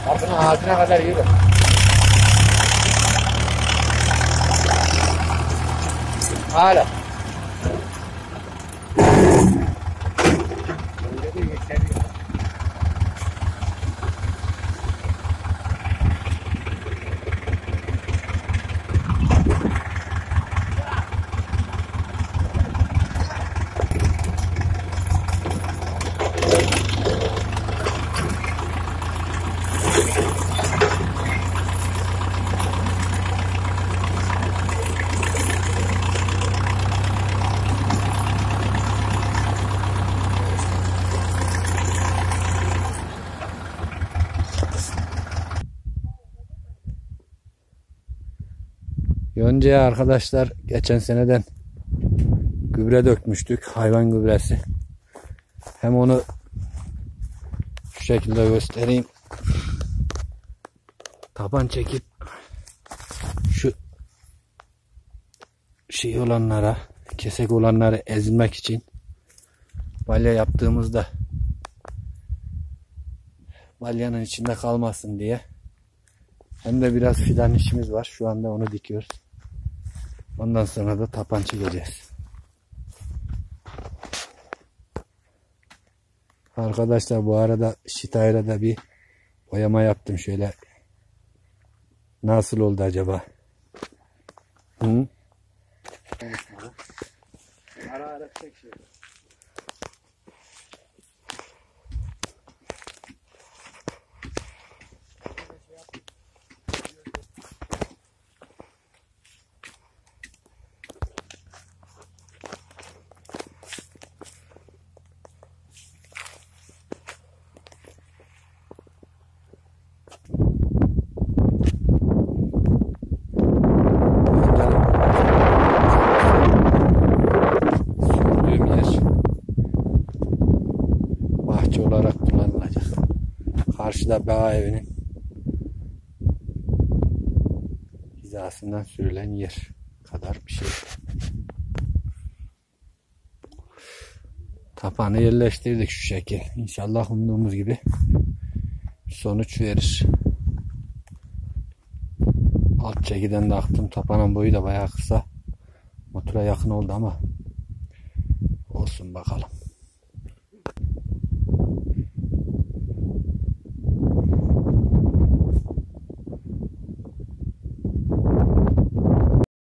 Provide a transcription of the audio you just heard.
Ağzına kadar yürü. Hala. Yonca'ya arkadaşlar geçen seneden gübre dökmüştük, hayvan gübresi. Hem onu şu şekilde göstereyim. Taban çekip şu şey olanlara, kesek olanları ezilmek için balya yaptığımızda balyanın içinde kalmasın diye. Hem de biraz fidan işimiz var. Şu anda onu dikiyoruz. Ondan sonra da tapan çekeceğiz. Arkadaşlar bu arada Şitayra da bir boyama yaptım şöyle. Nasıl oldu acaba? Hı? Ara ara çek şey. Olarak kullanılacak. Karşıda bağ evinin hizasından sürülen yer kadar bir şey. Tapanı yerleştirdik şu şekil. İnşallah umduğumuz gibi sonuç verir. Alt çekiden de aktım. Tapanın boyu da bayağı kısa. Motora yakın oldu ama olsun bakalım.